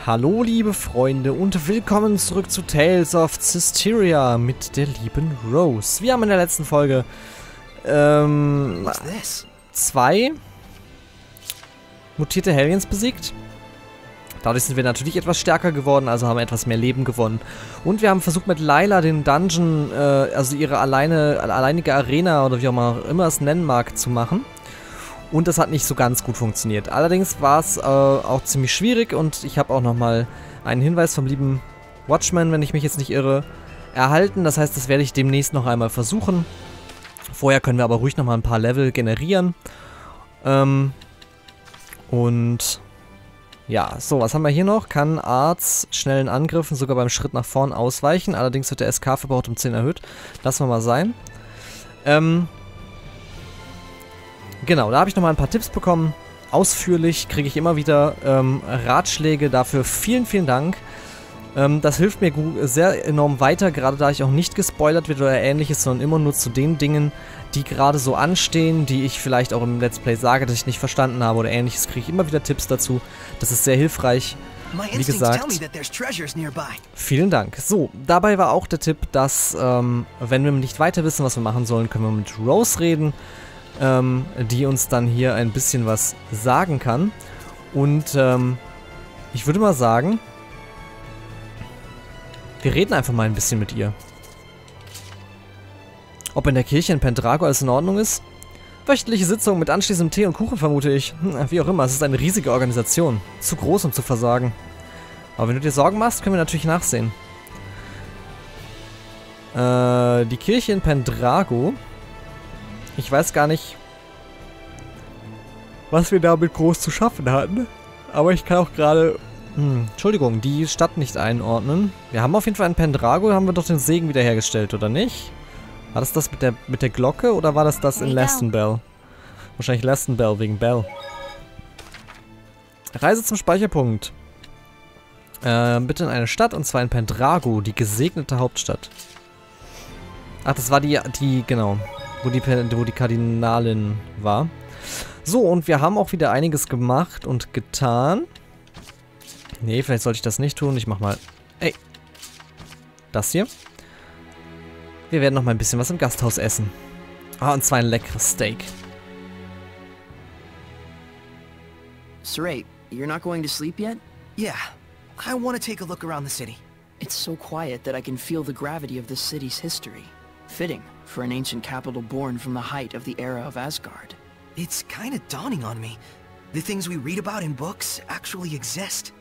Hallo liebe Freunde und willkommen zurück zu Tales of Zestiria mit der lieben Rose. Wir haben in der letzten Folge 2 mutierte Hellions besiegt. Dadurch sind wir natürlich etwas stärker geworden, also haben etwas mehr Leben gewonnen. Und wir haben versucht mit Layla den Dungeon, also ihre alleinige Arena oder wie auch immer es nennen mag, zu machen. Und das hat nicht so ganz gut funktioniert. Allerdings war es auch ziemlich schwierig und ich habe auch nochmal einen Hinweis vom lieben Watchman, wenn ich mich jetzt nicht irre, erhalten. Das heißt, das werde ich demnächst noch einmal versuchen. Vorher können wir aber ruhig nochmal ein paar Level generieren. Und ja, so, was haben wir hier noch? Kann Arts schnellen Angriffen sogar beim Schritt nach vorn ausweichen. Allerdings wird der SK-Verbrauch um 10 erhöht. Lassen wir mal sein. Genau, da habe ich nochmal ein paar Tipps bekommen. Ausführlich kriege ich immer wieder Ratschläge. Dafür vielen, vielen Dank. Das hilft mir sehr enorm weiter, gerade da ich auch nicht gespoilert wird oder ähnliches, sondern immer nur zu den Dingen, die gerade so anstehen, die ich vielleicht auch im Let's Play sage, dass ich nicht verstanden habe oder ähnliches, kriege ich immer wieder Tipps dazu. Das ist sehr hilfreich. Wie gesagt, vielen Dank. So, dabei war auch der Tipp, dass, wenn wir nicht weiter wissen, was wir machen sollen, können wir mit Rose reden, die uns dann hier ein bisschen was sagen kann. Und ich würde mal sagen, wir reden einfach mal ein bisschen mit ihr. Ob in der Kirche in Pendrago alles in Ordnung ist? Wöchentliche Sitzung mit anschließendem Tee und Kuchen, vermute ich. Wie auch immer, es ist eine riesige Organisation. Zu groß, um zu versagen. Aber wenn du dir Sorgen machst, können wir natürlich nachsehen. Die Kirche in Pendrago. Ich weiß gar nicht, was wir damit groß zu schaffen hatten. Aber ich kann auch gerade... Entschuldigung, die Stadt nicht einordnen. Wir haben auf jeden Fall in Pendrago, haben wir doch den Segen wiederhergestellt, oder nicht? War das das mit der Glocke oder war das in Lestonbell? Wahrscheinlich Lestonbell wegen Bell. Reise zum Speicherpunkt. Bitte in eine Stadt, und zwar in Pendrago, die gesegnete Hauptstadt. Ach, das war genau, wo die Kardinalin war. So, und wir haben auch wieder einiges gemacht und getan. Nee, vielleicht sollte ich das nicht tun. Ich mach mal... Ey. Das hier. Wir werden noch mal ein bisschen was im Gasthaus essen. Ah, und zwar ein leckeres Steak. Sorey, you're not going to sleep yet? Yeah. I want to take a look around the city. It's so quiet that I can feel the gravity of this city's history. Fitting for an ancient capital born from the height of the era of Asgard. It's kind of dawning on me. The things we read about in books actually exist.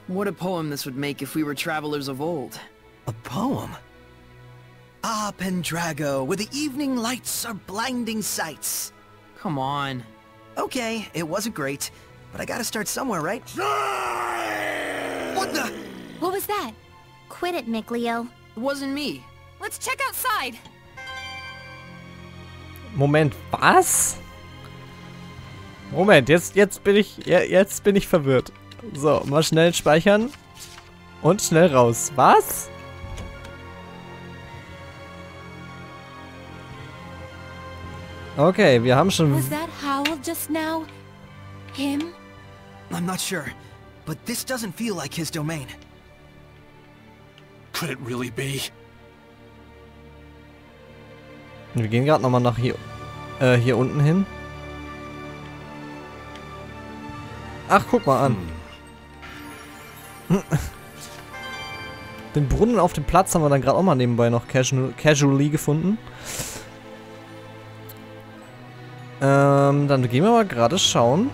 What a poem this would make if we were travelers of old. A poem? Ah, Pendrago, where the evening lights are blinding sights. Come on. Okay, it wasn't great, but I gotta start somewhere, right? What the? What was that? Quit it, Mikleo. It wasn't me. Let's check outside. Moment, was? Moment, jetzt bin ich verwirrt. So, mal schnell speichern. Und schnell raus. Was? Okay, wir haben schon... Was that howl just now? Him? I'm not sure, but this doesn't feel like his domain. Could it really be? Wir gehen gerade nochmal nach hier unten hin. Ach, guck mal an. Den Brunnen auf dem Platz haben wir dann gerade auch mal nebenbei noch casually gefunden. Dann gehen wir mal gerade schauen.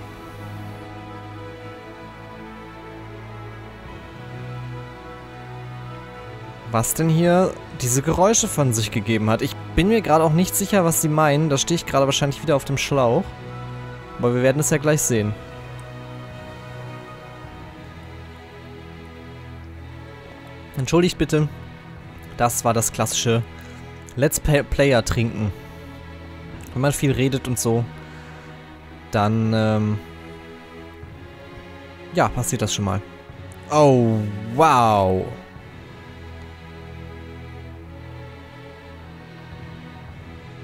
Was denn hier diese Geräusche von sich gegeben hat. Ich bin mir gerade auch nicht sicher, was sie meinen. Da stehe ich gerade wahrscheinlich wieder auf dem Schlauch. Aber wir werden es ja gleich sehen. Entschuldigt bitte. Das war das klassische Let's Player trinken. Wenn man viel redet und so, dann, ja, passiert das schon mal. Oh, wow.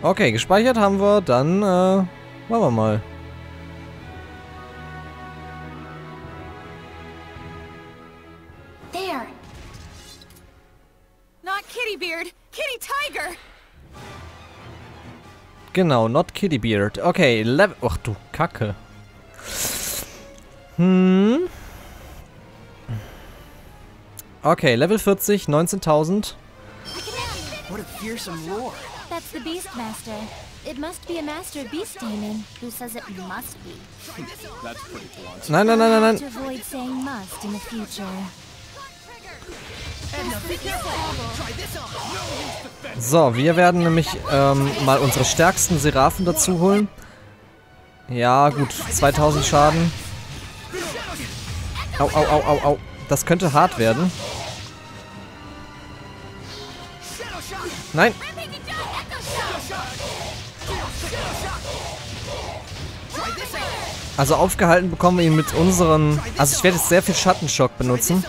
Okay, gespeichert haben wir, dann, machen wir mal. Kittybeard! Kitty Tiger! Genau, not Kittybeard. Okay, Level... Ach du Kacke. Okay, Level 40, 19.000. What a fearsome roar. That's the Beastmaster. It must be a master of beast taming. Who says it must be? Nein, nein, nein, nein, nein. To avoid saying must in the future. So, wir werden nämlich mal unsere stärksten Seraphen dazu holen. Ja, gut, 2000 Schaden. Au, au, au, au, au. Das könnte hart werden. Nein. Also aufgehalten bekommen wir ihn mit unseren... Also ich werde jetzt sehr viel Schattenschock benutzen.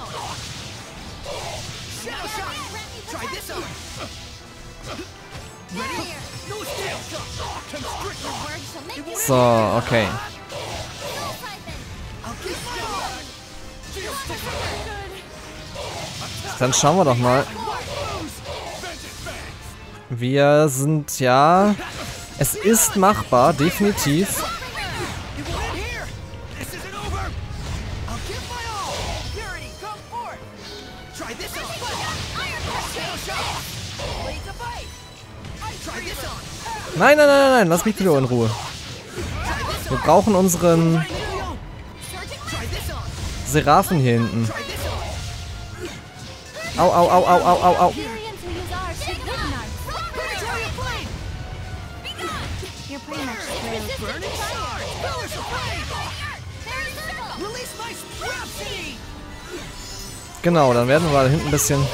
So, okay. Dann schauen wir doch mal. Wir sind, ja... Es ist machbar, definitiv. Nein, nein, nein, nein, nein, lass Mikleo in Ruhe. Wir brauchen unseren Seraphen hier hinten. Au, au, au, au, au, au, au. Genau, dann werden wir da hinten ein bisschen...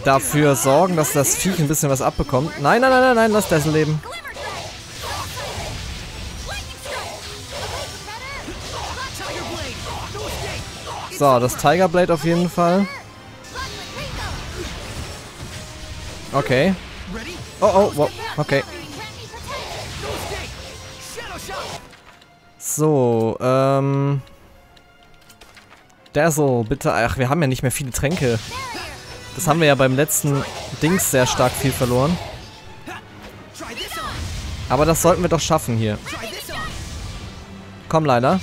dafür sorgen, dass das Viech ein bisschen was abbekommt. Nein, nein, nein, nein, nein, lass das leben. So, das Tiger Blade auf jeden Fall. Okay. Oh, oh, wow. Okay. So, Dazzle, bitte. Ach, wir haben ja nicht mehr viele Tränke. Das haben wir ja beim letzten Dings sehr stark viel verloren. Aber das sollten wir doch schaffen hier. Komm, Leila.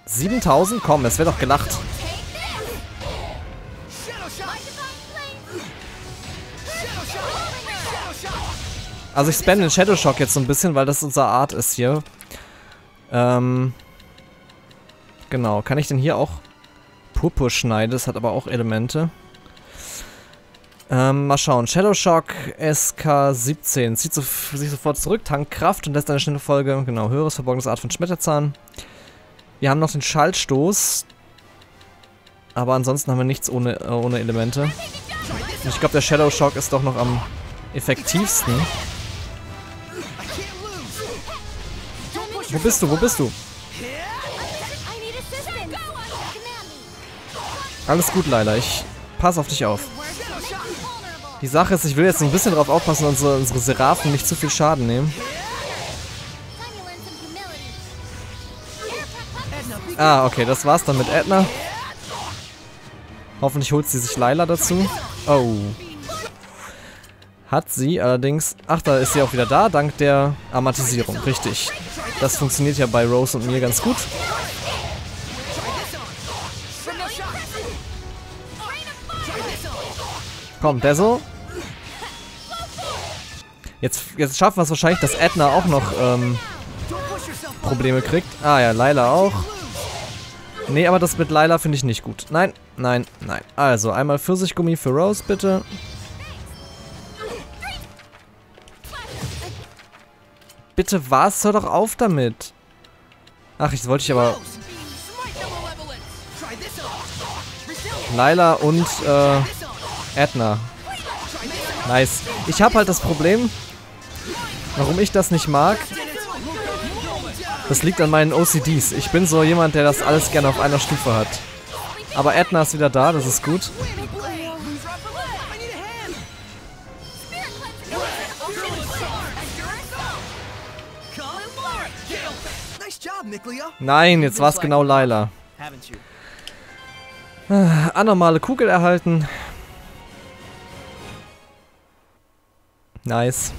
7000? Komm, es wird doch gelacht. Also ich spamme den Shadow Shock jetzt so ein bisschen, weil das unsere Art ist hier. Genau, kann ich denn hier auch Purpur schneiden? Das hat aber auch Elemente. Mal schauen. Shadow Shock SK17. Zieht sich sofort zurück, tankt Kraft und lässt eine schnelle Folge. Genau, höheres verborgenes Art von Schmetterzahn. Wir haben noch den Schaltstoß. Aber ansonsten haben wir nichts ohne Elemente. Und ich glaube, der Shadow Shock ist doch noch am effektivsten. Wo bist du? Wo bist du? Alles gut, Leila. Ich pass auf dich auf. Die Sache ist, ich will jetzt ein bisschen drauf aufpassen, dass unsere Seraphen nicht zu viel Schaden nehmen. Ah, okay, das war's dann mit Edna. Hoffentlich holt sie sich Leila dazu. Oh. Hat sie allerdings... Ach, da ist sie auch wieder da, dank der Aromatisierung. Richtig. Das funktioniert ja bei Rose und mir ganz gut. Komm, Dazzle. Jetzt schaffen wir es wahrscheinlich, dass Edna auch noch Probleme kriegt. Ah ja, Leila auch. Nee, aber das mit Leila finde ich nicht gut. Nein, nein, nein. Also, einmal Pfirsichgummi für Rose, bitte. Bitte was? Hör doch auf damit. Ach, das wollte ich aber... Leila und, Edna. Nice. Ich habe halt das Problem, warum ich das nicht mag. Das liegt an meinen OCDs. Ich bin so jemand, der das alles gerne auf einer Stufe hat. Aber Edna ist wieder da, das ist gut. job, Mikleo. Nein, jetzt war's genau Lila. Haven't you? Anormale Kugel erhalten. Nice.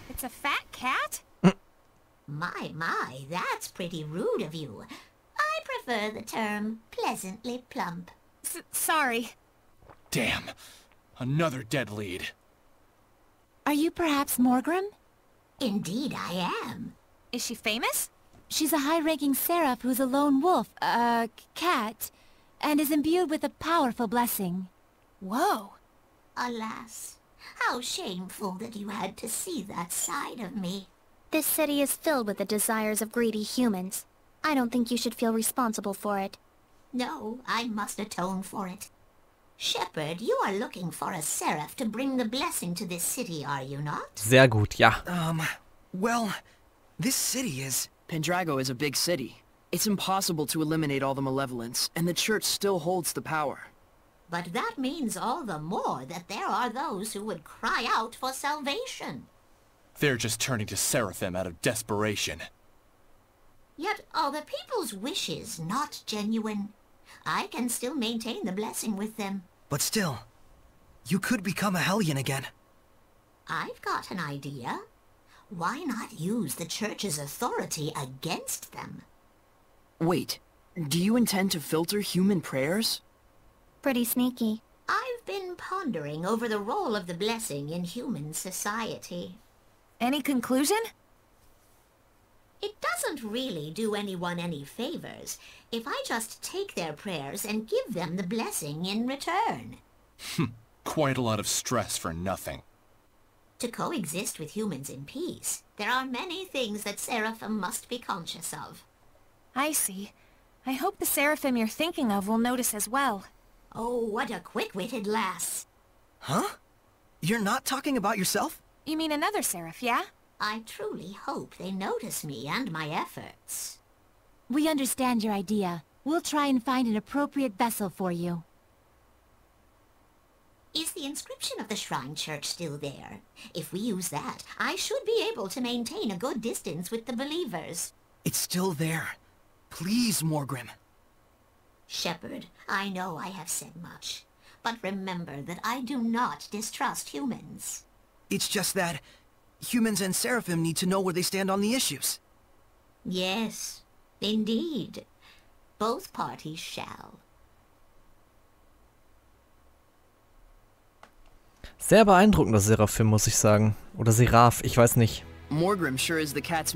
It's a fat cat? My, that's pretty rude of you. I prefer the term pleasantly plump. Sorry. Damn. Another dead lead. Are you perhaps Morgrim? Indeed I am. Is she famous? She's a high-ranking seraph who's a lone wolf, cat, and is imbued with a powerful blessing. Whoa. Alas, how shameful that you had to see that side of me. This city is filled with the desires of greedy humans. I don't think you should feel responsible for it. No, I must atone for it. Shepherd, you are looking for a seraph to bring the blessing to this city, are you not? Sehr gut, ja. Well, this city is... Pendrago is a big city. It's impossible to eliminate all the malevolence, and the church still holds the power. But that means all the more that there are those who would cry out for salvation. They're just turning to Seraphim out of desperation. Yet are the people's wishes not genuine? I can still maintain the blessing with them. But still, you could become a Hellion again. I've got an idea. Why not use the church's authority against them? Wait, do you intend to filter human prayers? Pretty sneaky. I've been pondering over the role of the blessing in human society. Any conclusion? It doesn't really do anyone any favors if I just take their prayers and give them the blessing in return. Quite a lot of stress for nothing. To coexist with humans in peace, there are many things that Seraphim must be conscious of. I see. I hope the Seraphim you're thinking of will notice as well. Oh, what a quick-witted lass. Huh? You're not talking about yourself? You mean another Seraph, yeah? I truly hope they notice me and my efforts. We understand your idea. We'll try and find an appropriate vessel for you. Is the inscription of the Shrine Church still there? If we use that, I should be able to maintain a good distance with the believers. It's still there. Please, Morgrim. Shepherd, I know I have said much, but remember that I do not distrust humans. It's just that humans and Seraphim need to know where they stand on the issues. Yes, indeed. Both parties shall. Sehr beeindruckender Seraphim, muss ich sagen. Oder Seraph, ich weiß nicht. Morgrim sure is the cat's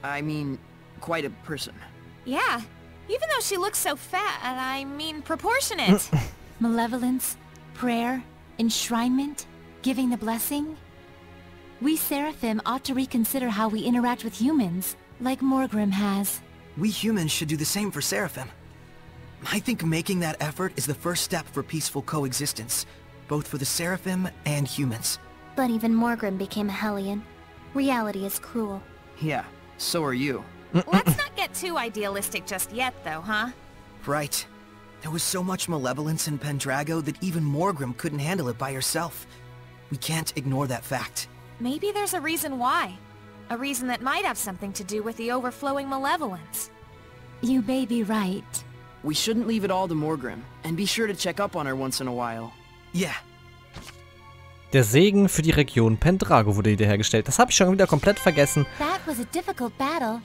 I mean, quite a person. Yeah, even though she looks so fat, proportionate. Malevolence, prayer, enshrinement, giving the blessing. We Seraphim ought to reconsider how we interact with humans, like Morgrim has. We humans should do the same for Seraphim. I think making that effort is the first step for peaceful coexistence, both for the Seraphim and humans. But even Morgrim became a Hellion. Reality is cruel. Yeah, so are you. Let's not get too idealistic just yet, though, huh? Right. There was so much malevolence in Pendrago that even Morgrim couldn't handle it by herself. We can't ignore that fact. Maybe there's a reason why. A reason that might have something to do with the overflowing malevolence. You may be right. We shouldn't leave it all to Morgrim, and be sure to check up on her once in a while. Yeah. Der Segen für die Region Pendrago wurde wiederhergestellt. Das habe ich schon wieder komplett vergessen. That was a difficult battle.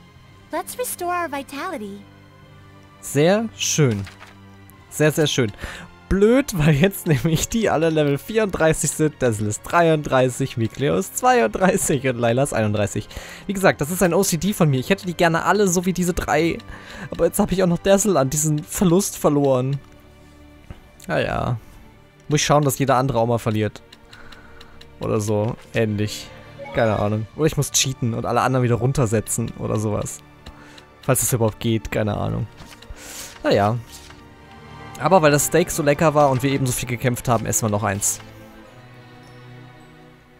Let's restore our vitality. Sehr schön. Sehr, sehr schön. Blöd, weil jetzt nämlich die alle Level 34 sind. Dazzle ist 33, Mikleo ist 32 und Lila ist 31. Wie gesagt, das ist ein OCD von mir. Ich hätte die gerne alle so wie diese drei. Aber jetzt habe ich auch noch Dazzle an diesen Verlust verloren. Naja. Muss ich schauen, dass jeder andere auch mal verliert. Oder so. Ähnlich. Keine Ahnung. Oder ich muss cheaten und alle anderen wieder runtersetzen oder sowas. Falls es überhaupt geht. Keine Ahnung. Naja. Aber weil das Steak so lecker war und wir eben so viel gekämpft haben, essen wir noch eins.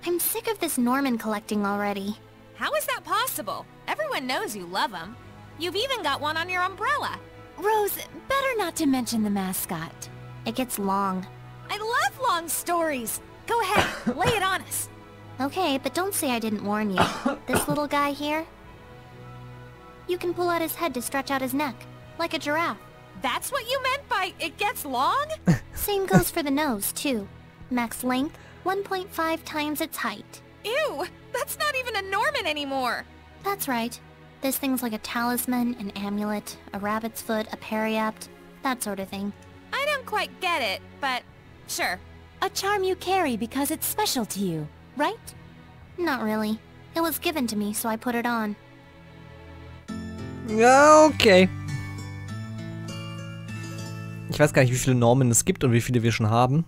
I'm sick of this Norman collecting already. How is that possible? Everyone knows you love him. You've even got one on your umbrella. Rose, better not to mention the mascot. It gets long. I love long stories. Go ahead, lay it on us. Okay, but don't say I didn't warn you. This little guy here? You can pull out his head to stretch out his neck, like a giraffe. That's what you meant by it gets long? Same goes for the nose, too. Max length, 1.5 times its height. Ew, that's not even a Norman anymore. That's right. There's things like a talisman, an amulet, a rabbit's foot, a periapt, that sort of thing. I don't quite get it, but sure. A charm you carry because it's special to you, right? Not really. It was given to me, so I put it on. Ja, okay. Ich weiß gar nicht, wie viele Normen es gibt und wie viele wir schon haben.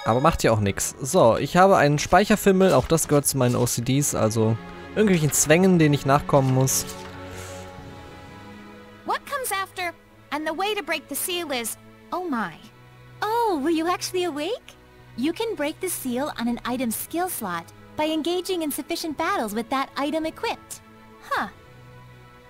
Aber macht ja auch nichts. So, ich habe einen Speicherfimmel, auch das gehört zu meinen OCDs, also irgendwelchen Zwängen, denen ich nachkommen muss. What comes after? And the way to break the seal is... Oh my. Oh, were you actually awake? You can break the seal on an item's skill slot by engaging in sufficient battles with that item equipped. Huh.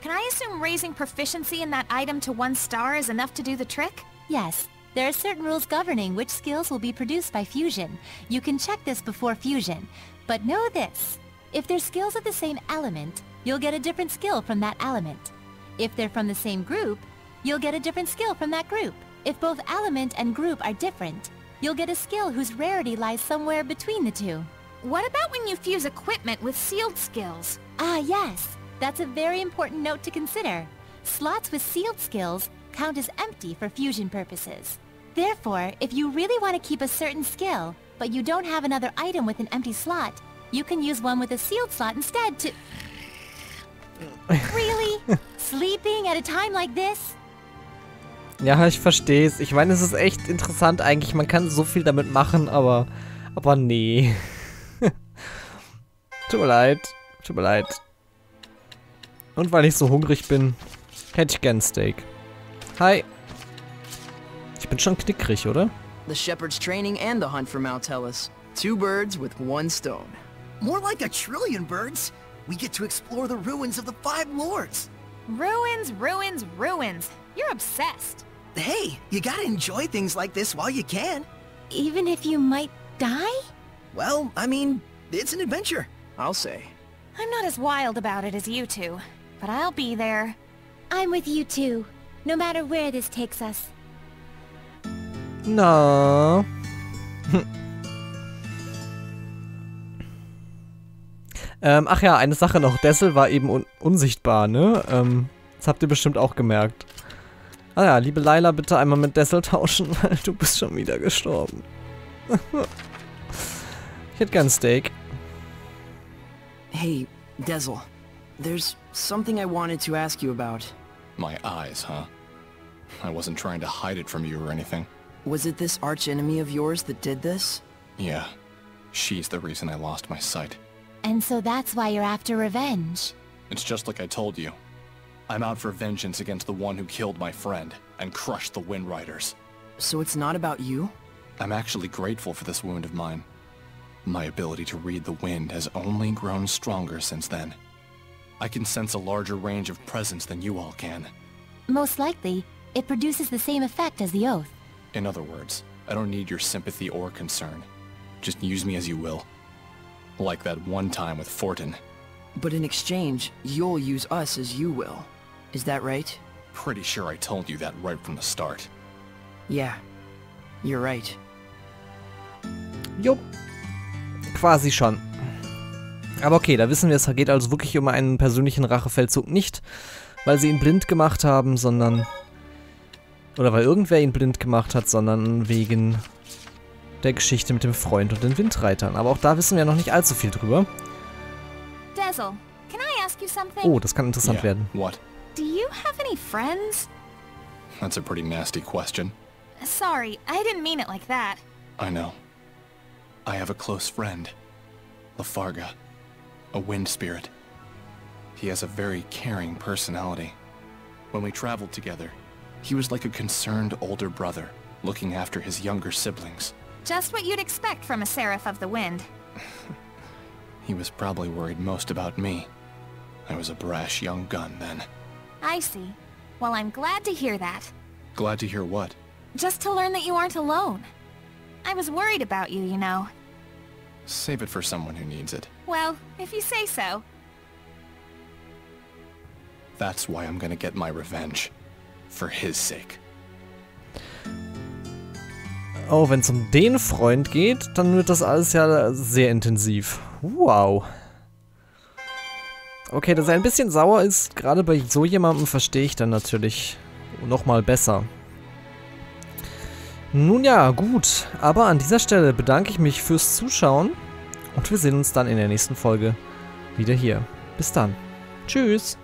Can I assume raising proficiency in that item to 1 star is enough to do the trick? Yes, there are certain rules governing which skills will be produced by fusion. You can check this before fusion. But know this. If they're skills of the same element, you'll get a different skill from that element. If they're from the same group, you'll get a different skill from that group. If both element and group are different, you'll get a skill whose rarity lies somewhere between the two. What about when you fuse equipment with sealed skills? Ah, yes. That's a very important note to consider. Slots with sealed skills count as empty for fusion purposes. Therefore, if you really want to keep a certain skill, but you don't have another item with an empty slot, you can use one with a sealed slot instead to... Really? Sleeping at a time like this? Ja, ich verstehe es. Ich meine, es ist echt interessant eigentlich. Man kann so viel damit machen, aber nee. Tut mir leid. Tut mir leid. Und weil ich so hungrig bin, hätte ich gern Steak. Hi. Ich bin schon knickrig, oder? The shepherd's training and the hunt for Mount Tellus. 2 birds with 1 stone. More like a trillion birds. We get to explore the ruins of the 5 lords. Ruins, ruins, ruins. You're obsessed. Hey, you gotta enjoy things like this while you can. Even if you might die? Well, I mean, it's an adventure. I'll say. I'm not as wild about it as you two, but I'll be there. I'm with you too, no matter where this takes us. Na. Ach ja, eine Sache noch. Dessel war eben unsichtbar, ne? Das habt ihr bestimmt auch gemerkt. Ah ja, liebe Laila, bitte einmal mit Dessel tauschen, weil du bist schon wieder gestorben. Ich hätte gern Steak. Hey, Dessel. There's something I wanted to ask you about. My eyes, huh? I wasn't trying to hide it from you or anything. Was it this arch-enemy of yours that did this? Yeah. She's the reason I lost my sight. And so that's why you're after revenge. It's just like I told you. I'm out for vengeance against the one who killed my friend and crushed the Wind Riders. So it's not about you? I'm actually grateful for this wound of mine. My ability to read the wind has only grown stronger since then. I can sense a larger range of presence than you all can. Most likely, it produces the same effect as the oath. In other words, I don't need your sympathy or concern. Just use me as you will. Like that one time with Fortin. But in exchange, you'll use us as you will. Is that right? Pretty sure I told you that right from the start. Yeah, you're right. Jo. Quasi schon. Aber okay, da wissen wir, es geht also wirklich um einen persönlichen Rachefeldzug nicht, weil sie ihn blind gemacht haben, sondern... Oder weil irgendwer ihn blind gemacht hat, sondern wegen der Geschichte mit dem Freund und den Windreitern. Aber auch da wissen wir noch nicht allzu viel drüber. Dessel, can I ask you something? Oh, das kann interessant werden. What? Do you have any friends? That's a pretty nasty question. Sorry, I didn't mean it like that. I know. I have a close friend. Lafarga. A wind spirit. He has a very caring personality. When we traveled together, he was like a concerned older brother, looking after his younger siblings. Just what you'd expect from a Seraph of the Wind. He was probably worried most about me. I was a brash young gun then. I see. Well, I'm glad to hear that. Glad to hear what? Just to learn that you aren't alone. I was worried about you, you know. Save it for someone who needs it. Well, if you say so. That's why I'm gonna get my revenge. For his sake. Oh, wenn es um den Freund geht, dann wird das alles ja sehr intensiv. Wow. Okay, dass er ein bisschen sauer ist, gerade bei so jemandem, verstehe ich dann natürlich nochmal besser. Nun ja, gut. Aber an dieser Stelle bedanke ich mich fürs Zuschauen und wir sehen uns dann in der nächsten Folge wieder hier. Bis dann. Tschüss.